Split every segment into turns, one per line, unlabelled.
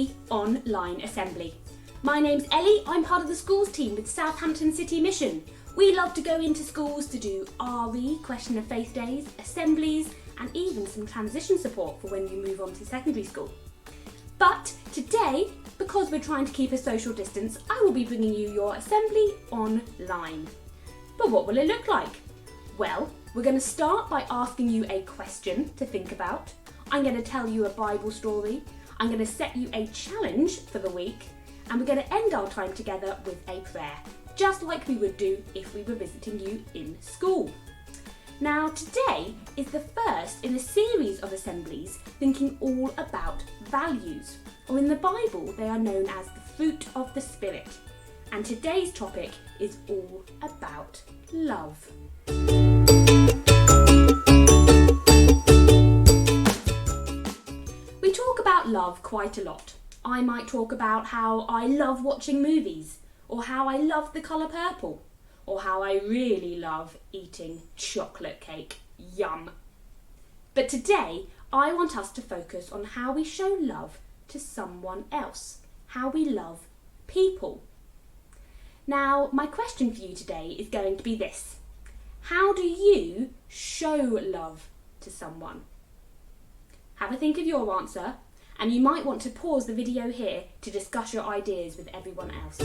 weekly Online Assembly. My name's Ellie, I'm part of the schools team with Southampton City Mission. We love to go into schools to do RE, Question of Faith Days, assemblies, and even some transition support for when you move on to secondary school. But today, because we're trying to keep a social distance, I will be bringing you your assembly online. But what will it look like? Well, we're going to start by asking you a question to think about. I'm going to tell you a Bible story. I'm going to set you a challenge for the week. And we're going to end our time together with a prayer, just like we would do if we were visiting you in school. Now, today is the first in a series of assemblies thinking all about values, or in the Bible they are known as the fruit of the Spirit. And today's topic is all about love. We talk about love quite a lot. I might talk about how I love watching movies, or how I love the colour purple, or how I really love eating chocolate cake. Yum! But today, I want us to focus on how we show love to someone else, how we love people. Now, my question for you today is going to be this. How do you show love to someone? Have a think of your answer, and you might want to pause the video here to discuss your ideas with everyone else.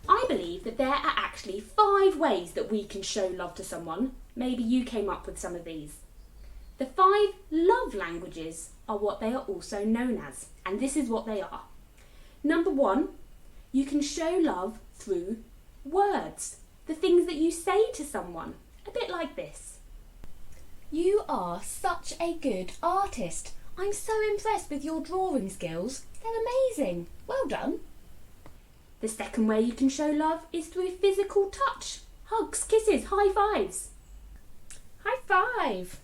I believe that there are actually 5 ways that we can show love to someone. Maybe you came up with some of these. The 5 love languages are what they are also known as, and this is what they are. Number 1, you can show love through words, the things that you say to someone, a bit like this. You are such a good artist. I'm so impressed with your drawing skills. They're amazing. Well done. The second way you can show love is through physical touch. Hugs, kisses, high fives. High five.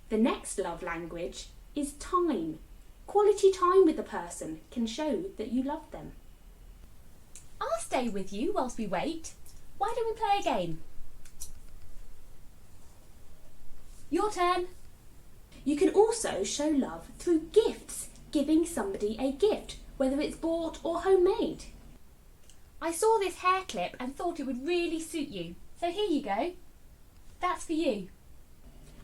The next love language is time. Quality time with the person can show that you love them. I'll stay with you whilst we wait. Why don't we play a game? Your turn. You can also show love through gifts, giving somebody a gift, whether it's bought or homemade. I saw this hair clip and thought it would really suit you, so here you go. That's for you.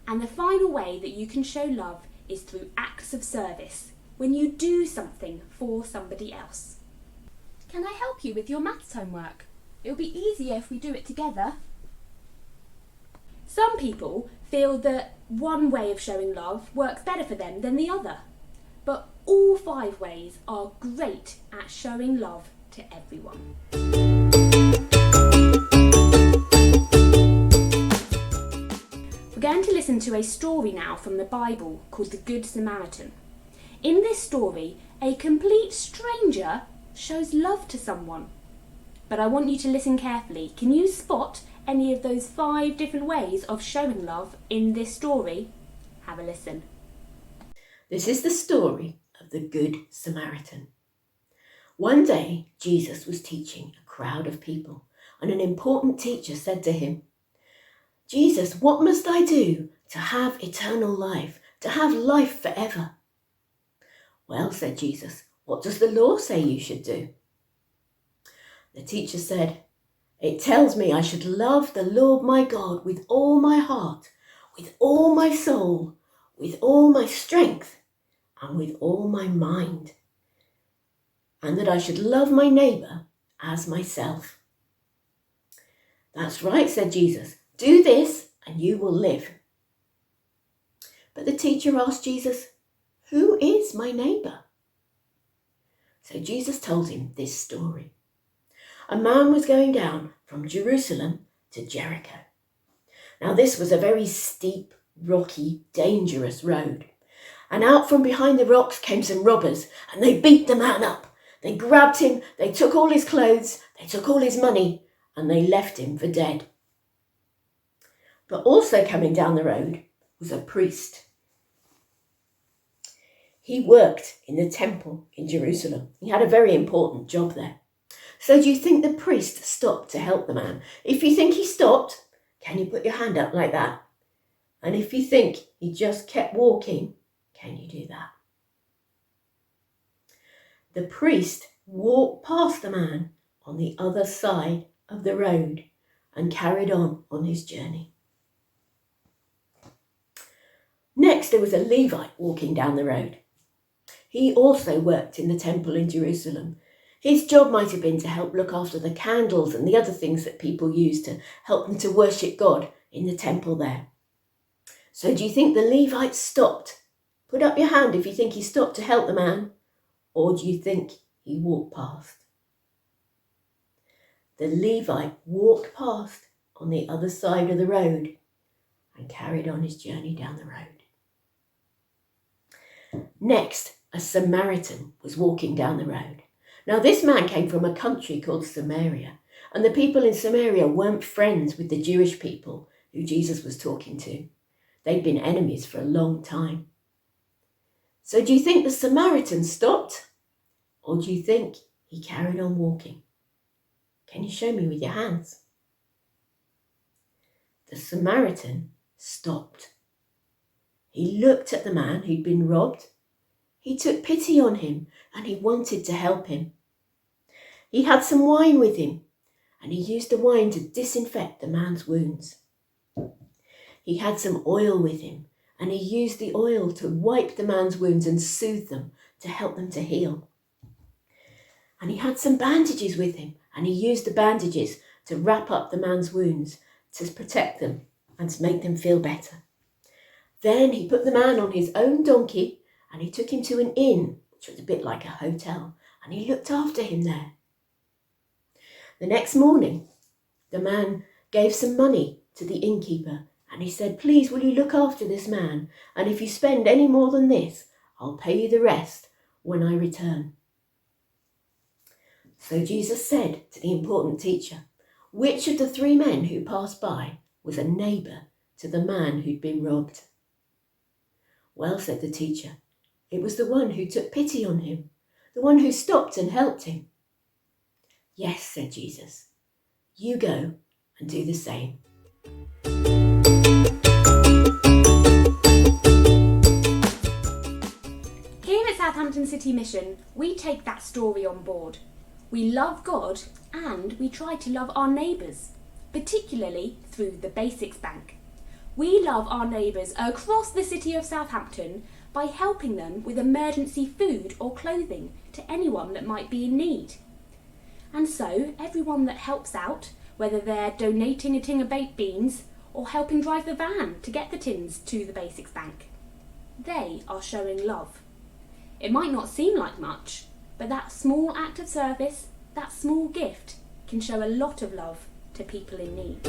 And the final way that you can show love is through acts of service, when you do something for somebody else. Can I help you with your maths homework? It'll be easier if we do it together. Some people feel that one way of showing love works better for them than the other. But all 5 ways are great at showing love to everyone. We're going to listen to a story now from the Bible called the Good Samaritan. In this story, a complete stranger shows love to someone. But I want you to listen carefully. Can you spot any of those 5 different ways of showing love in this story? Have a listen.
This is the story of the Good Samaritan. One day, Jesus was teaching a crowd of people, and an important teacher said to him, "Jesus, what must I do to have eternal life, to have life forever?" "Well," said Jesus, "what does the law say you should do?" The teacher said, "It tells me I should love the Lord my God with all my heart, with all my soul, with all my strength, and with all my mind, and that I should love my neighbour as myself." "That's right," said Jesus. "Do this and you will live." But the teacher asked Jesus, "Who is my neighbour?" So Jesus told him this story. A man was going down from Jerusalem to Jericho. Now this was a very steep, rocky, dangerous road. And out from behind the rocks came some robbers, and they beat the man up. They grabbed him, they took all his clothes, they took all his money, and they left him for dead. But also coming down the road was a priest. He worked in the temple in Jerusalem. He had a very important job there. So do you think the priest stopped to help the man? If you think he stopped, can you put your hand up like that? And if you think he just kept walking, can you do that? The priest walked past the man on the other side of the road and carried on his journey. Next, there was a Levite walking down the road. He also worked in the temple in Jerusalem. His job might have been to help look after the candles and the other things that people use to help them to worship God in the temple there. So do you think the Levite stopped? Put up your hand if you think he stopped to help the man, or do you think he walked past? The Levite walked past on the other side of the road and carried on his journey down the road. Next, a Samaritan was walking down the road. Now, this man came from a country called Samaria, and the people in Samaria weren't friends with the Jewish people who Jesus was talking to. They'd been enemies for a long time. So do you think the Samaritan stopped, or do you think he carried on walking? Can you show me with your hands? The Samaritan stopped. He looked at the man who'd been robbed. He took pity on him and he wanted to help him. He had some wine with him and he used the wine to disinfect the man's wounds. He had some oil with him and he used the oil to wipe the man's wounds and soothe them, to help them to heal. And he had some bandages with him and he used the bandages to wrap up the man's wounds, to protect them and to make them feel better. Then he put the man on his own donkey and he took him to an inn, which was a bit like a hotel, and he looked after him there. The next morning, the man gave some money to the innkeeper and he said, "Please, will you look after this man? And if you spend any more than this, I'll pay you the rest when I return." So Jesus said to the important teacher, "Which of the three men who passed by was a neighbour to the man who'd been robbed?" "Well," said the teacher, "it was the one who took pity on him, the one who stopped and helped him." "Yes," said Jesus, "you go and do the same."
Here at Southampton City Mission, we take that story on board. We love God and we try to love our neighbours, particularly through the Basics Bank. We love our neighbours across the city of Southampton by helping them with emergency food or clothing to anyone that might be in need. And so everyone that helps out, whether they're donating a tin of baked beans or helping drive the van to get the tins to the Basics Bank, they are showing love. It might not seem like much, but that small act of service, that small gift, can show a lot of love to people in need.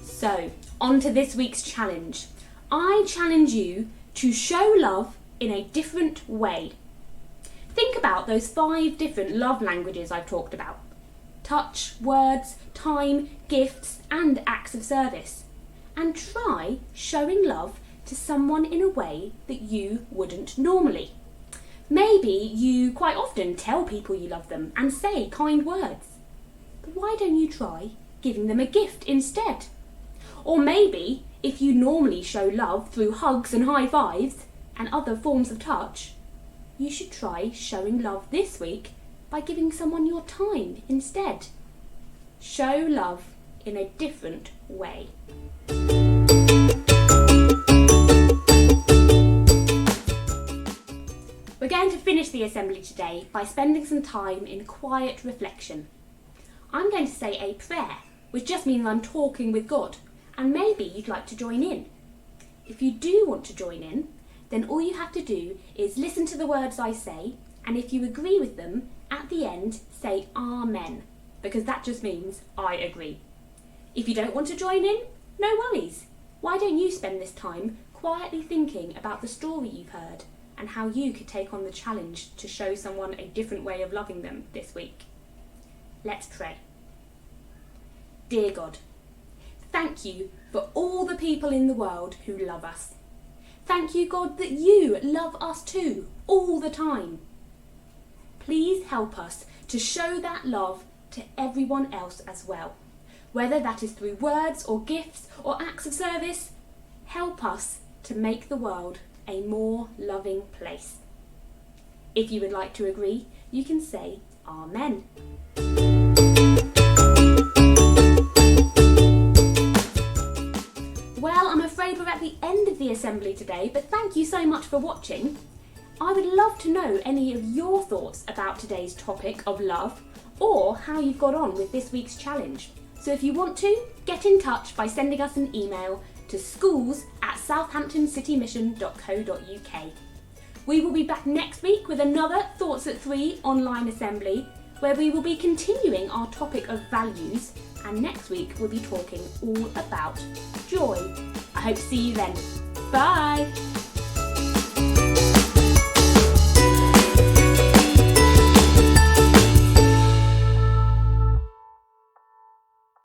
So, on to this week's challenge. I challenge you to show love in a different way. Think about those 5 different love languages I've talked about. Touch, words, time, gifts, and acts of service. And try showing love to someone in a way that you wouldn't normally. Maybe you quite often tell people you love them and say kind words. But why don't you try giving them a gift instead? Or maybe, if you normally show love through hugs and high fives and other forms of touch, you should try showing love this week by giving someone your time instead. Show love in a different way. We're going to finish the assembly today by spending some time in quiet reflection. I'm going to say a prayer, which just means I'm talking with God, and maybe you'd like to join in. If you do want to join in, then all you have to do is listen to the words I say, and if you agree with them, at the end say Amen, because that just means I agree. If you don't want to join in, no worries. Why don't you spend this time quietly thinking about the story you've heard and how you could take on the challenge to show someone a different way of loving them this week. Let's pray. Dear God, thank you for all the people in the world who love us. Thank you, God, that you love us too, all the time. Please help us to show that love to everyone else as well. Whether that is through words or gifts or acts of service, help us to make the world a more loving place. If you would like to agree, you can say Amen. Well, I'm afraid we're at the end of the assembly today, but thank you so much for watching. I would love to know any of your thoughts about today's topic of love, or how you've got on with this week's challenge. So if you want to, get in touch by sending us an email to schools@southamptoncitymission.co.uk. We will be back next week with another Thoughts at 3 online assembly, where we will be continuing our topic of values, and next week we'll be talking all about joy. I hope to see you then. Bye!